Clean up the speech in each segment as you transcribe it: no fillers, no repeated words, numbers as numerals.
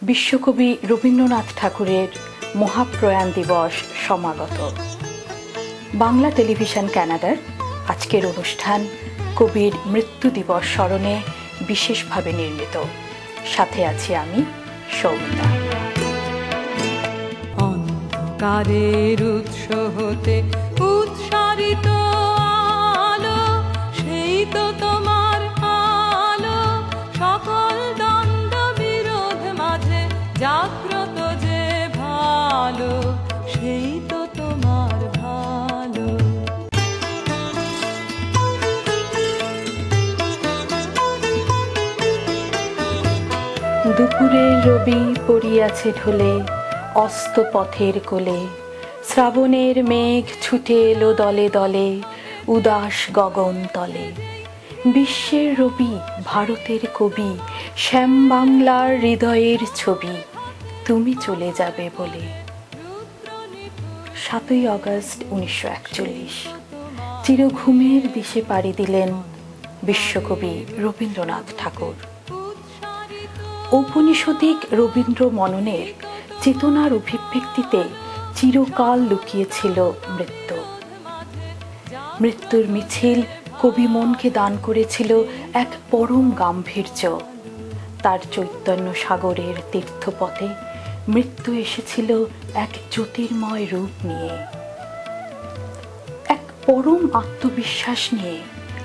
বিশ্বকবি রবীন্দ্রনাথ ঠাকুরের মহাপ্রয়াণ দিবস সমাগত। বাংলা টেলিভিশন কানাডার আজকের অনুষ্ঠান কবির মৃত্যু দিবস স্মরণে বিশেষভাবে নির্মিত। সাথে আছি আমি সৌমিতা। অন্ধকারের উৎস হতে উৎসারিত আলো, সেই তো তোমার আলো। সকল দ্বন্দ্ব বিরোধ মাঝে জাগ্রত যে ভালো, সেই তো তোমার ভালো। দুপুরের রবি পড়িয়াছে ঢলে অস্ত পথের কোলে, শ্রাবণের মেঘ ছুটে এলো দলে দলে উদাস গগন তলে। বিশ্বের রবি ভারতের কবি, শ্যাম বাংলার হৃদয়ের ছবি, তুমি চলে যাবে বলে। 7ই আগস্ট 1941 চিরঘুমের দিশে পাড়ি দিলেন বিশ্বকবি রবীন্দ্রনাথ ঠাকুর। ঔপনিষদিক রবীন্দ্র মননের চেতনার অভিব্যক্তিতে চিরকাল লুকিয়েছিল মৃত্যু। মৃত্যুর মিছিল কবি মনকে দান করেছিল এক পরম গাম্ভীর্য। তার চৈতন্য সাগরের তীর্থপথে মৃত্যু এসেছিল এক জ্যোতির্ময় রূপ নিয়ে। এক পরম আত্মবিশ্বাস নিয়ে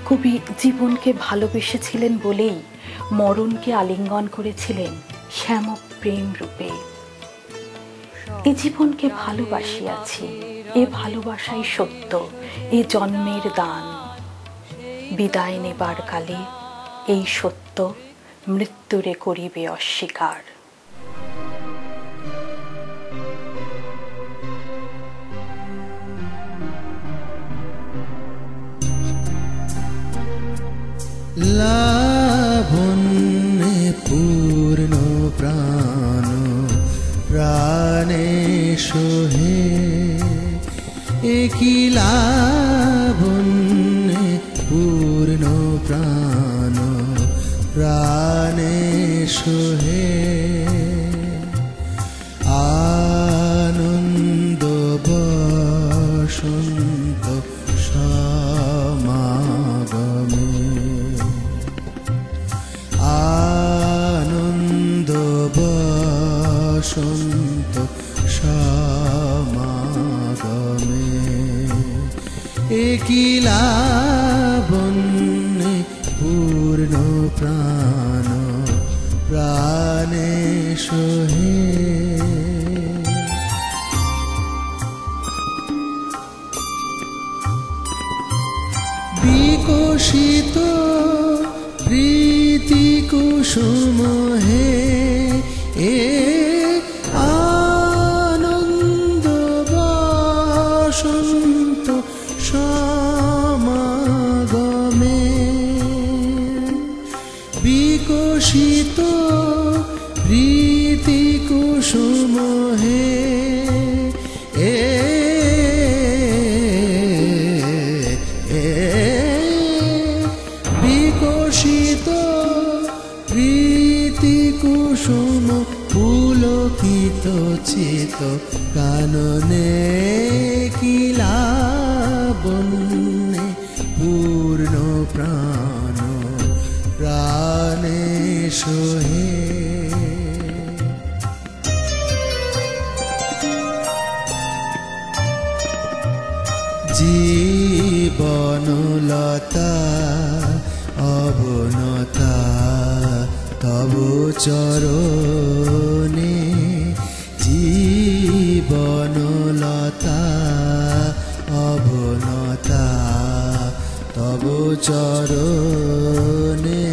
কবি জীবনকে ভালোবেসেছিলেন বলেই মরণকে আলিঙ্গন করেছিলেন শ্যাম প্রেম রূপে। এ জীবনকে ভালোবাসিয়াছি, এ ভালোবাসাই সত্য, এ জন্মের দান। বিদায় নেবার কালে এই সত্য মৃত্যুরে করিবে অস্বীকার। লাবণ্যে পূর্ণ প্রাণ প্রাণে সোহে, একই লাবণ্যে পূর্ণ প্রাণ প্রাণে সোহে। আনন্দ বসন্ত সমাগমে, আনন্দ বসন্ত সমাগমে, একই লাবণ্যে পূর্ণ প্রাণ প্রাণে সোহে। বিকশিত প্রীতি কুসুম হে, এ আনন্দ বসন্ত সমাগমে, বিকশিত প্রীতি কুসুম হে, বিকশিত প্রীতি কুসুম পুলকিত চিত কাননে, কি লাবণ্যে পূর্ণ প্রাণ প্রাণে সোহে। জীবনলতা অবনতা তব চরণে, জীবনলতা অবনতা তব চরণে।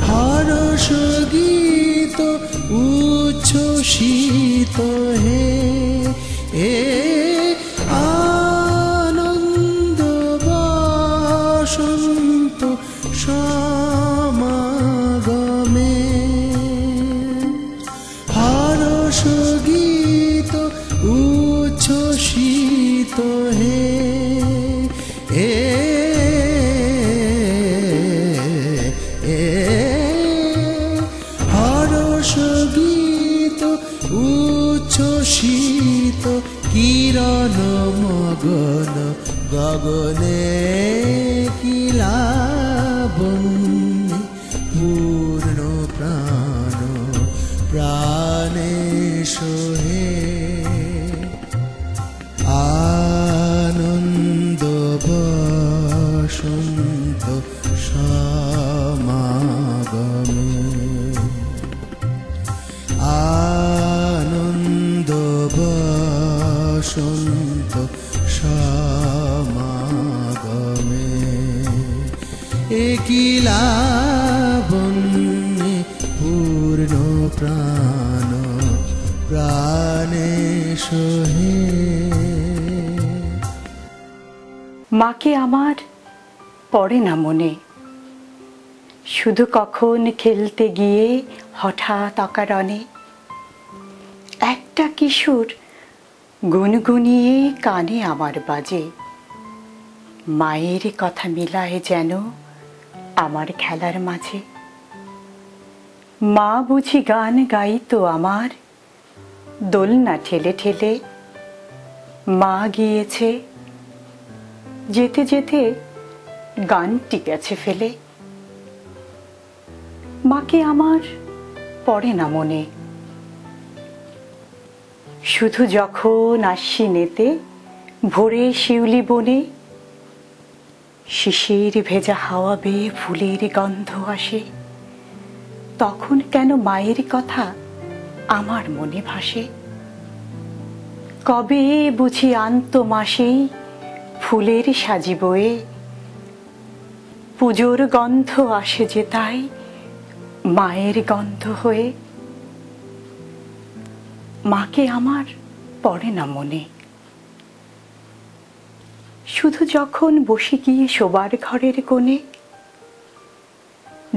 হর্ষ গীত উচ্ছ্বসিত হে, এ আনন্দ বসন্ত সমাগমে, হর্ষ গীত উচ্ছ্বসিত হে, এ হর্ষ গীত উচ্ছ্বসিত কিরণ মগন গগনে কি লাবণ্যে পূর্ণ প্রাণ প্রাণে সোহে আনন্দ বসন্ত সমাগমে আনন্দ বসন্ত সমাগমে একই লাবণ্যে পূর্ণ প্রাণ প্রাণে সোহে। মাকে আমার পড়ে না মনে, শুধু কখন খেলতে গিয়ে হঠাৎ অকারণে একটা কিশোর গুনগুনিয়ে কানে আমার বাজে, মায়ের কথা মিলায় যেন আমার খেলার মাঝে। মা বুঝি গান গাইতো আমার দোলনা ঠেলে ঠেলে, মা গিয়েছে যেতে যেতে গানটি গেছে ফেলে। মাকে আমার পড়ে না মনে, শুধু যখন আশ্বিনেতে ভোরে শিউলি বনে শিশির ভেজা হাওয়া বেয়ে ফুলের গন্ধ আসে, তখন কেন মায়ের কথা আমার মনে ভাসে। কবে বুঝি আন্ত মাসেই ফুলের সাজি বয়ে, পুজোর গন্ধ আসে যে তাই মায়ের গন্ধ হয়ে। মাকে আমার পড়ে না মনে, শুধু যখন বসে গিয়ে শোবার ঘরের কোণে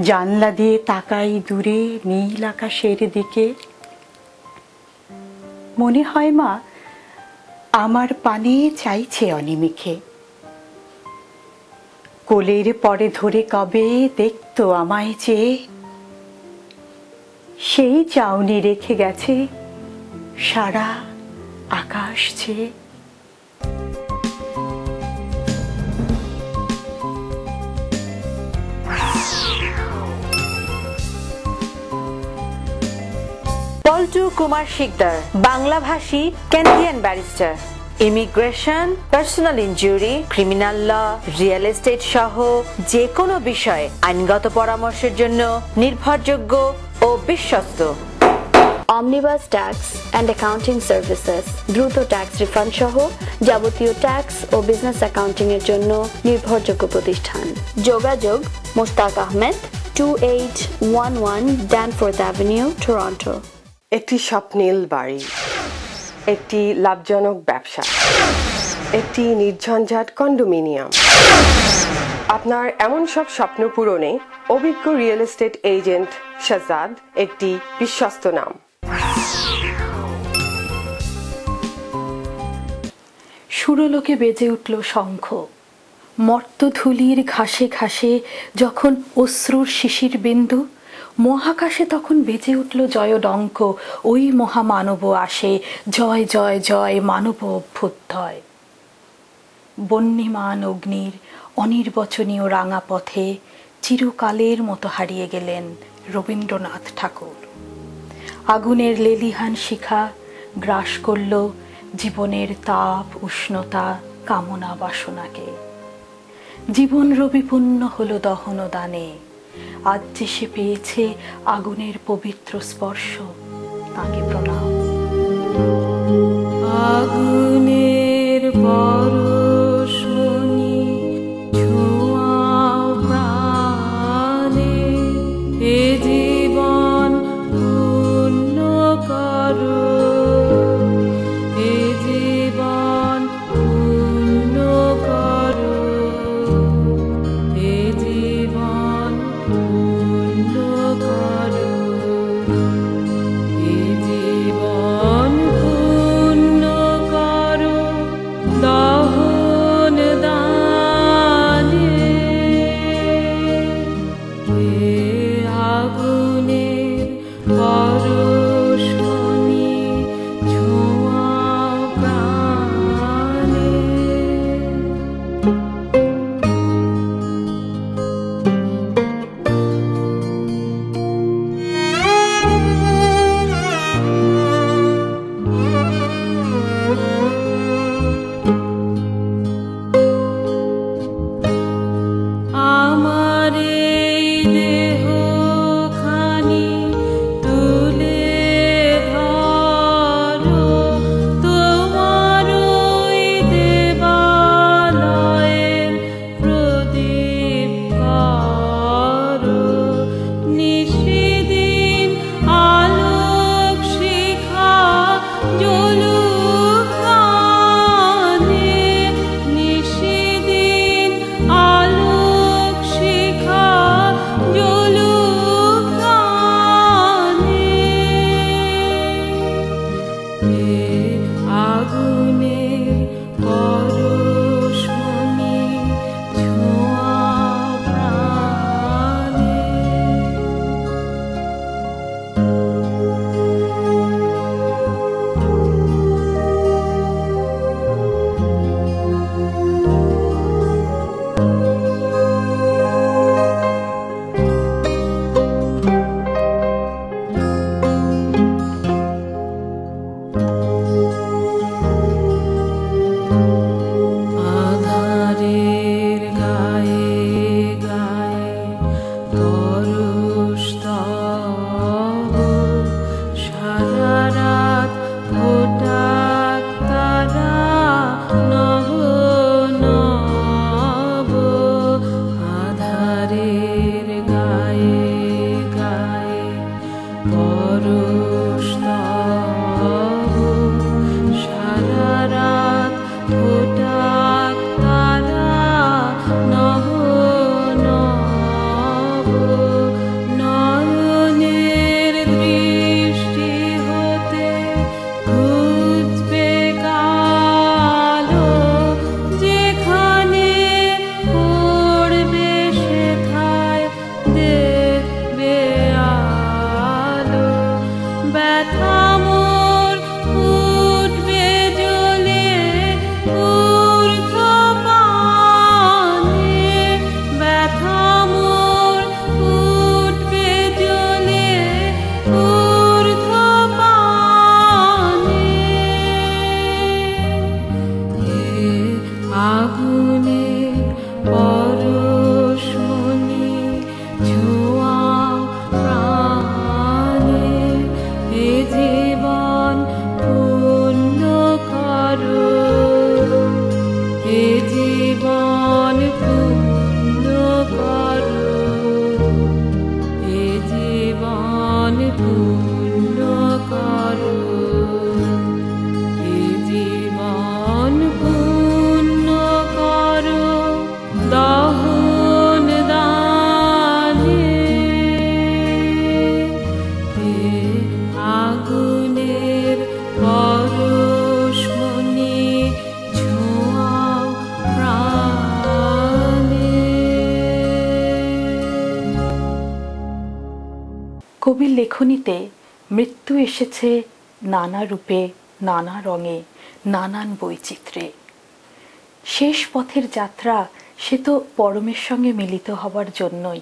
জানলা দিয়ে তাকাই দূরে নীল আকাশের দিকে, মনে হয় মা আমার পানে চাইছে অনিমিখে। কোলের পরে ধরে কবে দেখতো আমায় চেয়ে, সেই চাউনি রেখে গেছে সারা আকাশ ছেয়ে। পল্টু কুমার শিকদার, বাংলাভাষী Canadian barrister, immigration, personal injury, criminal law, real estate সহ যে কোনো বিষয়ে আইনগত পরামর্শের জন্য নির্ভরযোগ্য ও বিশ্বস্ত। Omnibus tax and accounting services, দ্রুত ট্যাক্স রিফান্ড সহ যাবতীয় ট্যাক্স ও বিজনেস অ্যাকাউন্টিং এর জন্য নির্ভরযোগ্য প্রতিষ্ঠান। যোগাযোগ Mushtaq Ahmed, 2811 Danforth Avenue, Toronto. একটি স্বপ্নীল বাড়ি, একটি লাভজনক ব্যবসা, একটি নির্ঝঞ্ঝাট কন্ডোমিনিয়াম। আপনার এমন সব স্বপ্ন পূরণে অভিজ্ঞ রিয়েল এস্টেট এজেন্ট শাহজাদ একটি বিশ্বস্ত নাম। সুরলোকে বেজে উঠল শঙ্খ, মর্তধূলির ঘাসে ঘাসে যখন অশ্রুর শিশির বিন্দু, মহাকাশে তখন বেজে উঠল জয়ডঙ্ক, ওই মহামানব আসে, জয় জয় জয় মানব অভ্যুদয়। বহ্নিমান অগ্নির অনির্বচনীয় রাঙা পথে চিরকালের মতো হারিয়ে গেলেন রবীন্দ্রনাথ ঠাকুর। আগুনের লেলিহান শিখা গ্রাস করল জীবনের তাপ উষ্ণতা কামনা বাসনাকে। জীবন রবিপূর্ণ হলো দহন দানে, আজ যে সে পেয়েছে আগুনের পবিত্র স্পর্শ, তাকে প্রণাম। আগুনের পরশমণি ছোঁয়াও প্রাণে, এ জীবন পূর্ণ করো, এ জীবন পূর্ণ করো, এ জীবন পূর্ণ করো, এ জীবন লেখনীতে মৃত্যু এসেছে নানা রূপে, নানা রঙে, নানান বৈচিত্র্যে। শেষ পথের যাত্রা সে তো পরমের সঙ্গে মিলিত হবার জন্যই।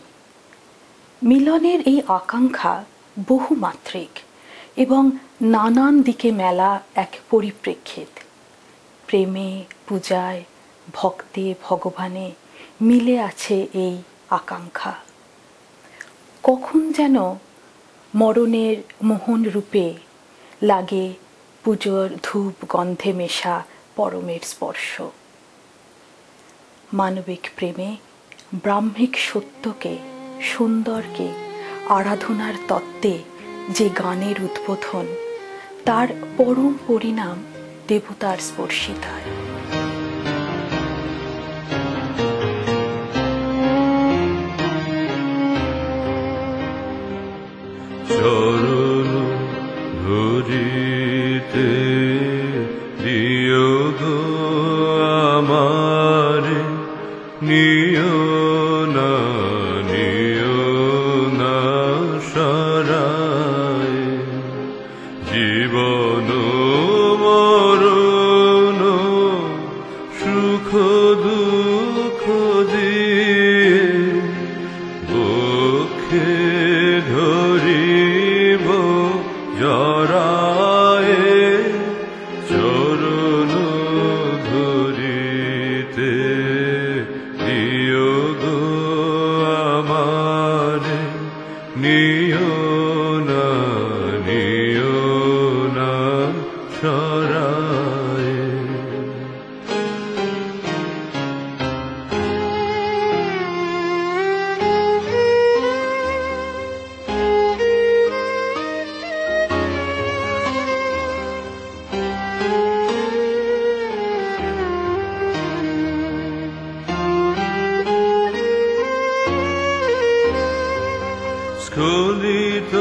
মিলনের এই আকাঙ্ক্ষা বহুমাত্রিক এবং নানান দিকে মেলা এক পরিপ্রেক্ষিত। প্রেমে, পূজায়, ভক্তে, ভগবানে মিলে আছে এই আকাঙ্ক্ষা। কখন যেন মরণের মোহন রূপে লাগে পুজোর ধূপ গন্ধে মেশা পরমের স্পর্শ। মানবিক প্রেমে ব্রাহ্মিক সত্যকে, সুন্দরকে, আরাধনার তত্ত্বে যে গানের উদ্বোধন, তার পরম পরিণাম দেবতার স্পর্শিতায়। চরণ ধরিতে দিও গো আমারে, নিও না সরায়, জীবন মরণ সুখ দুঃখ দিয়ে বক্ষে ধরিব জড়ায়ে, চরণ ধরিতে দিও গো আমারে, নিও না সরায়ে। স্খলিত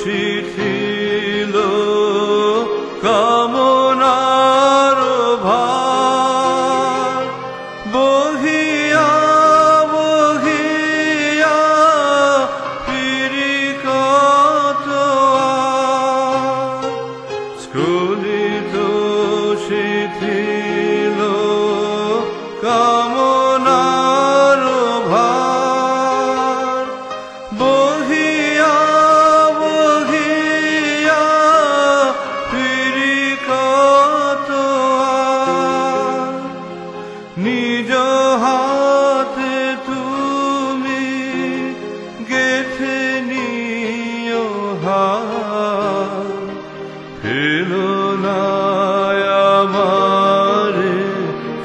শিথিল কামনার ভার, বহিয়া বহিয়া ফিরি কত আর, স্খলিত শিথিল কামনার ভার, বহিয়া বহিয়া ফিরি কত আর, নিজ হাতে তুমি গেথে নিও হার, ফেলো না আমারে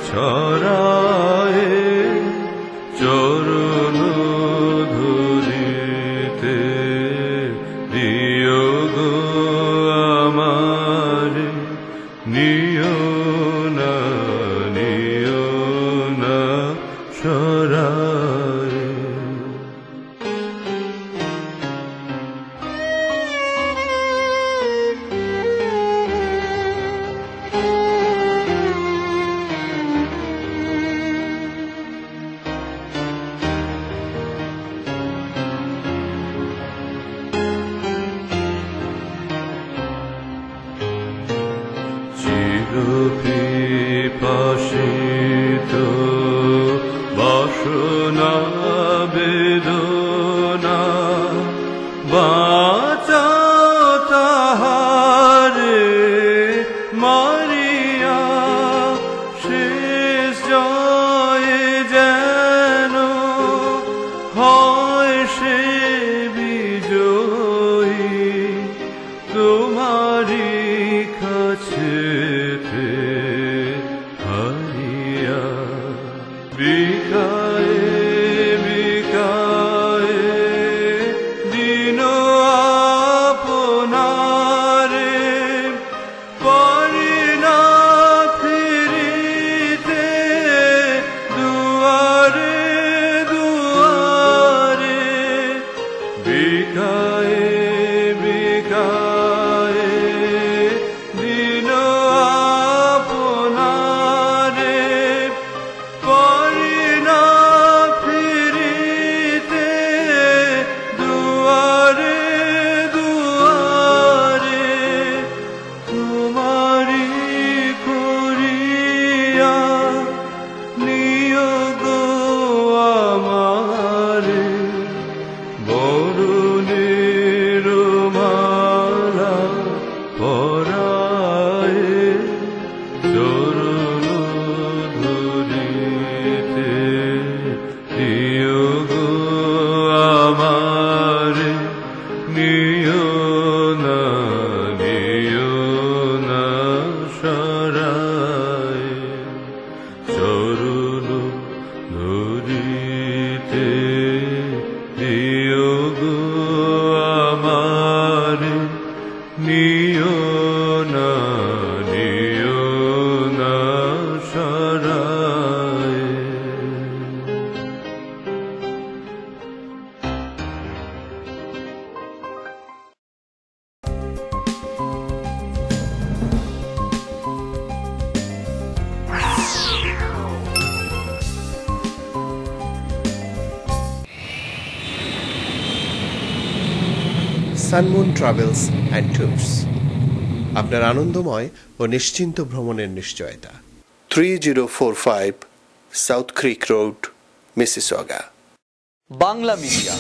ছড়ায়ে, চরণ ধরিতে দিও গো আমারে, নিও না সরায়ে। চিরপিপাসিত বাসনা বেদনা, বাঁচাও তাহারে মারিয়া, শেষ জয়ে যেন হয় সে বিজয়ী, তোমারি কাছেতে না নিও না সরায়। সানমুন ট্রাভেলস অ্যান্ড ট্যুরস, আপনার আনন্দময় ও নিশ্চিন্ত ভ্রমণের নিশ্চয়তা। 3045 South Creek Road, Mississauga. Bangla media,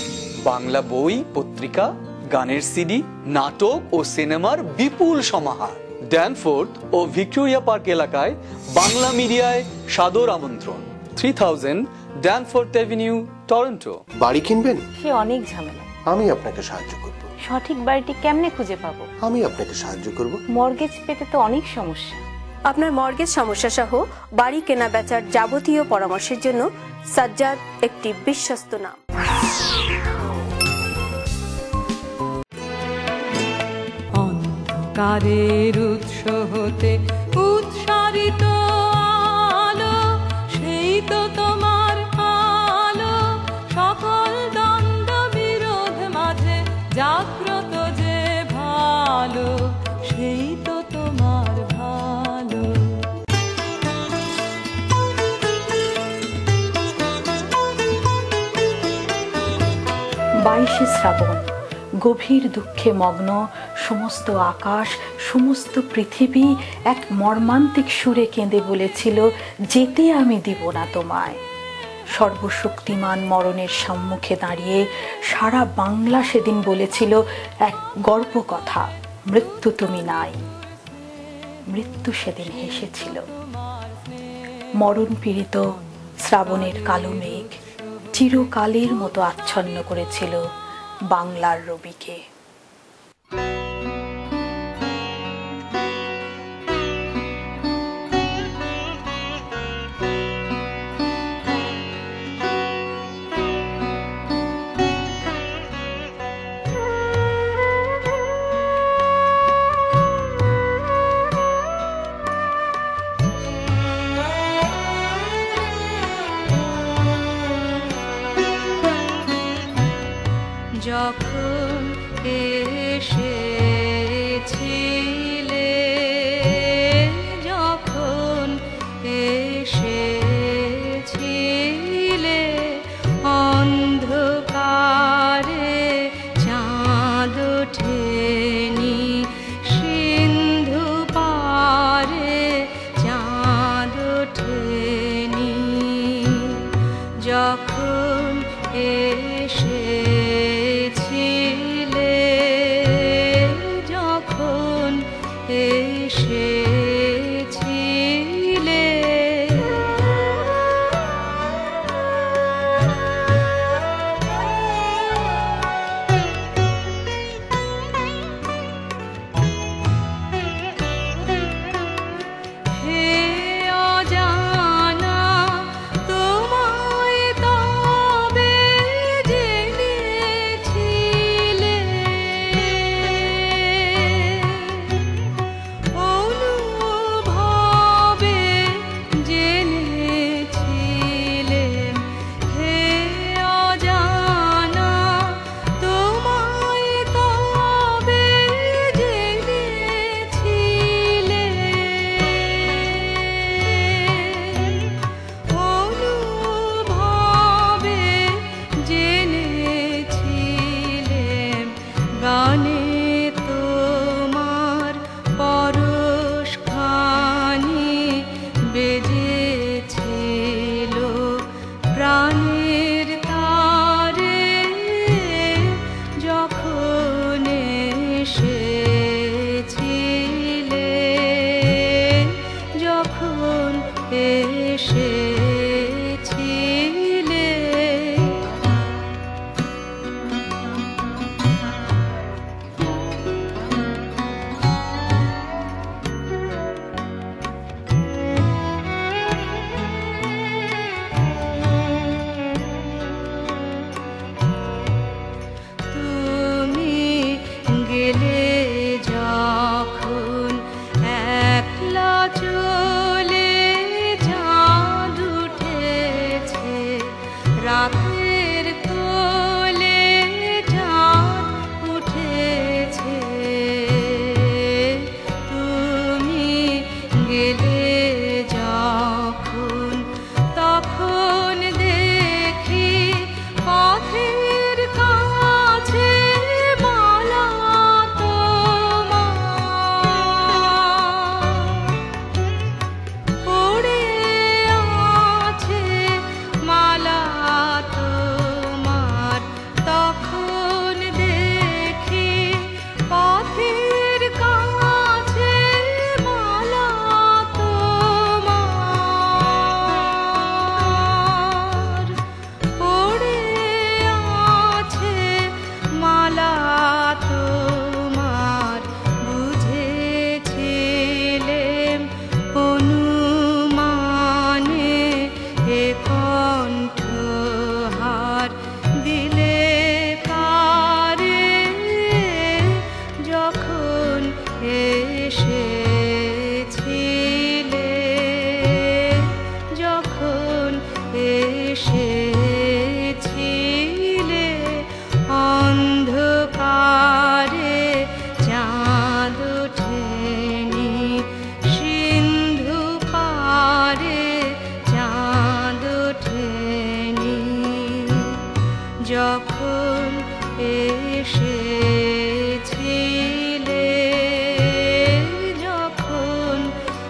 Bangla বই, পত্রিকা, গানের সিডি, নাটক ও সিনেমার বিপুল সমাহার। ড্যানফোর্থ ও ভিক্টোরিয়া পার্ক এলাকায় বাংলা মিডিয়ায় সাদর আমন্ত্রণ। 3000 ড্যানফোর্থ এভিনিউ, টরন্টো। বাড়ি কিনবেন? সে অনেক ঝামেলা। আমি আপনাকে সাহায্য করব। সঠিক বাড়িটি কেমনে খুঁজে পাবো? আমি আপনাকে সাহায্য করব। মর্গেজ পেতে তো অনেক সমস্যা। আপনার মর্গেজ সমস্যা সহ বাড়ি কেনা বেচার যাবতীয় পরামর্শের জন্য সাজ্জাদ একটি বিশ্বস্ত নাম। অন্ধকারের উৎস হতে উৎসারিত আলো, সেই তো তোমার আলো। সকল দ্বন্দ্ব বিরোধ মাঝে জাগ্রত যে ভালো, সেই তো তোমার ভালো। 22শে শ্রাবণ, গভীর দুঃখে মগ্ন সমস্ত আকাশ, সমস্ত পৃথিবী এক মর্মান্তিক সুরে কেঁদে বলেছিল, যেতে আমি দিব না তোমায়। সর্বশক্তিমান মরণের সম্মুখে দাঁড়িয়ে সারা বাংলা সেদিন বলেছিল এক গর্ব কথা, মৃত্যু তুমি নাই। মৃত্যু সেদিন হেসেছিল। মরণ পীড়িত শ্রাবণের কালো মেঘ চিরকালের মতো আচ্ছন্ন করেছিল বাংলার রবিকে। যখন এসেছিলে, যখন এসেছিলে, অন্ধকারে চাঁদ ওঠেনি, সিন্ধু পারে চাঁদ ওঠেনি। যখন এসেছিলে, যখন এসেছিলে, হে অজানা তোমায় তবে জেনেছিলে, অনু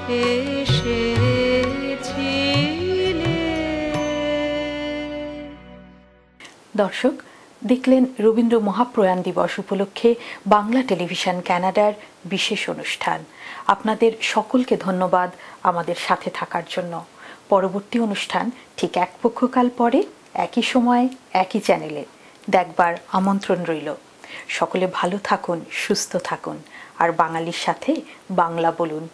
এসেছিলে। দর্শক দেখলেন রবীন্দ্র মহাপ্রয়াণ দিবস উপলক্ষে বাংলা টেলিভিশন কানাডার বিশেষ অনুষ্ঠান। আপনাদের সকলকে ধন্যবাদ আমাদের সাথে থাকার জন্য। পরবর্তী অনুষ্ঠান ঠিক এক পক্ষকাল পরে একই সময় একই চ্যানেলে দেখবার আমন্ত্রণ রইল। সকলে ভালো থাকুন, সুস্থ থাকুন, আর বাঙালির সাথে বাংলা বলুন।